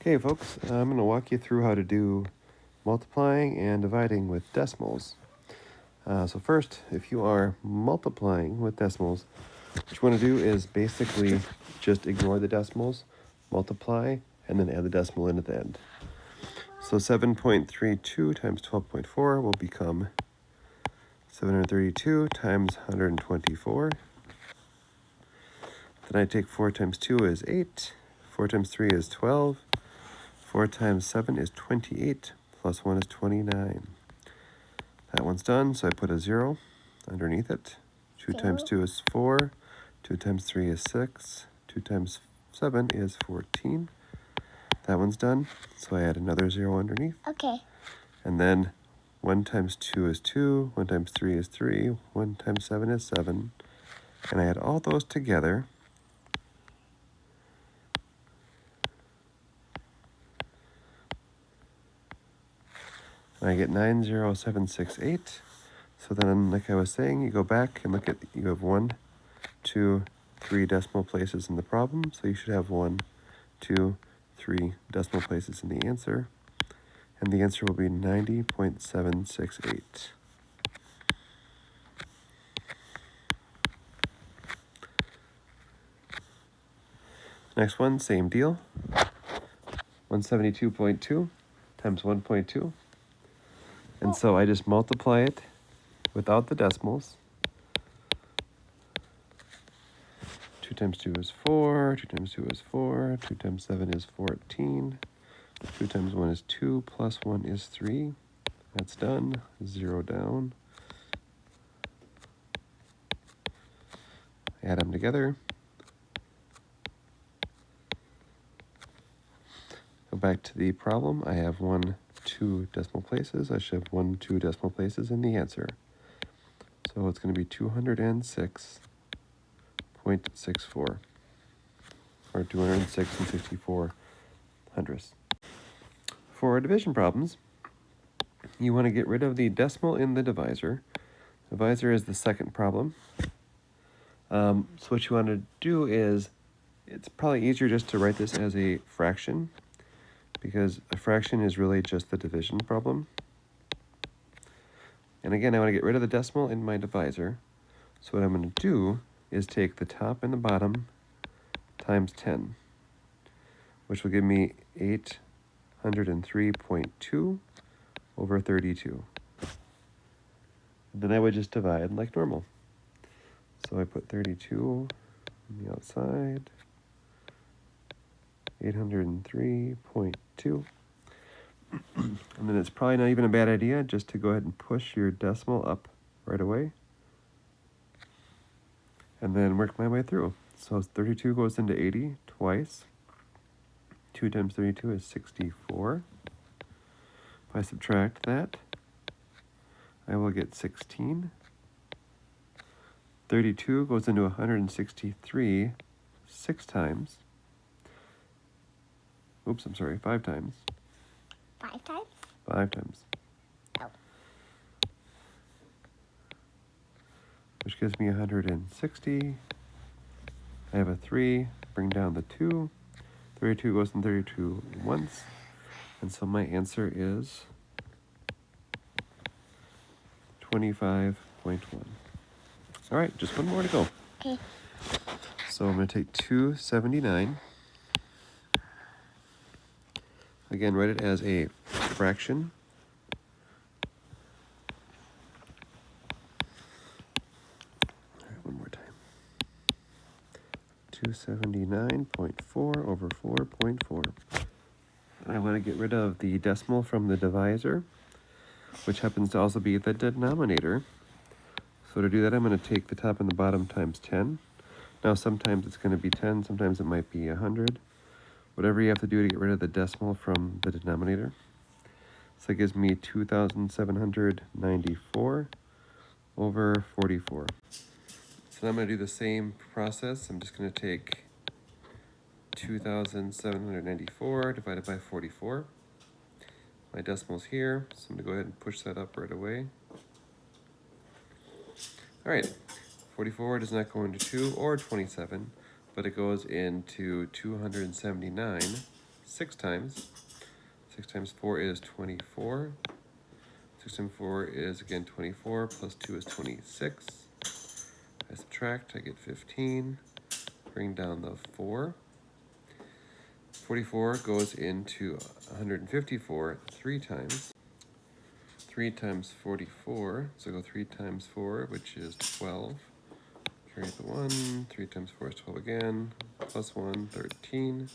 Okay, folks, I'm going to walk you through how to do multiplying and dividing with decimals. So first, if you are multiplying with decimals, what you want to do is basically just ignore the decimals, multiply, and then add the decimal in at the end. So 7.32 times 12.4 will become 732 times 124. Then I take 4 times 2 is 8, 4 times 3 is 12, 4 times 7 is 28, plus 1 is 29. That one's done, so I put a 0 underneath it. 2 times 2 is 4, 2 times 3 is 6, 2 times 7 is 14. That one's done, so I add another 0 underneath. Okay. And then 1 times 2 is 2, 1 times 3 is 3, 1 times 7 is 7. And I add all those together. And I get 90768. So then, like I was saying, you go back and look at, you have 1, 2, 3 decimal places in the problem. So you should have 1, 2, 3 decimal places in the answer. And the answer will be 90.768. Next one, same deal. 172.2 times 1.2. And so I just multiply it without the decimals. 2 times 2 is 4, 2 times 2 is 4, 2 times 7 is 14, 2 times 1 is 2, plus 1 is 3. That's done. 0 down. Add them together. Go back to the problem. I have 1, 2 decimal places. I should have 1, 2 decimal places in the answer. So it's going to be 206.64, or 206 and 64 hundredths. For division problems, you want to get rid of the decimal in the divisor. Divisor is the second problem. So what you want to do is, it's probably easier just to write this as a fraction, because a fraction is really just the division problem. And again, I want to get rid of the decimal in my divisor. So what I'm going to do is take the top and the bottom times 10, which will give me 803.2 over 32. And then I would just divide like normal. So I put 32 on the outside, 803.2. And then it's probably not even a bad idea just to go ahead and push your decimal up right away. And then work my way through. So 32 goes into 80 twice. 2 times 32 is 64. If I subtract that, I will get 16. 32 goes into 163 6 times. Oops, I'm sorry, 5 times. 5 times? 5 times. Oh. Which gives me 160. I have a 3, bring down the 2. 32 goes in 32 once. And so my answer is 25.1. All right, just one more to go. Okay. So I'm going to take 279. Again, write it as a fraction. All right, one more time. 279.4 over 4.4. I want to get rid of the decimal from the divisor, which happens to also be the denominator. So to do that, I'm going to take the top and the bottom times 10. Now sometimes it's going to be 10, sometimes it might be 100. Whatever you have to do to get rid of the decimal from the denominator. So it gives me 2,794 over 44. So now I'm going to do the same process. I'm just going to take 2,794 divided by 44. My decimal's here, so I'm going to go ahead and push that up right away. All right, 44 does not go into 2 or 27, but it goes into 279 6 times. 6 times 4 is 24. 6 times 4 is again 24, plus 2 is 26. I subtract, I get 15. Bring down the 4. 44 goes into 154 3 times. 3 times 44, so go 3 times 4, which is 12. Carry the 1, 3 times 4 is 12 again, plus 1, 13,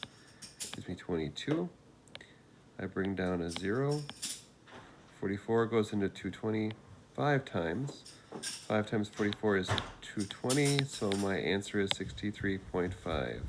gives me 22. I bring down a 0. 44 goes into 220 5 times. 5 times 44 is 220, so my answer is 63.5.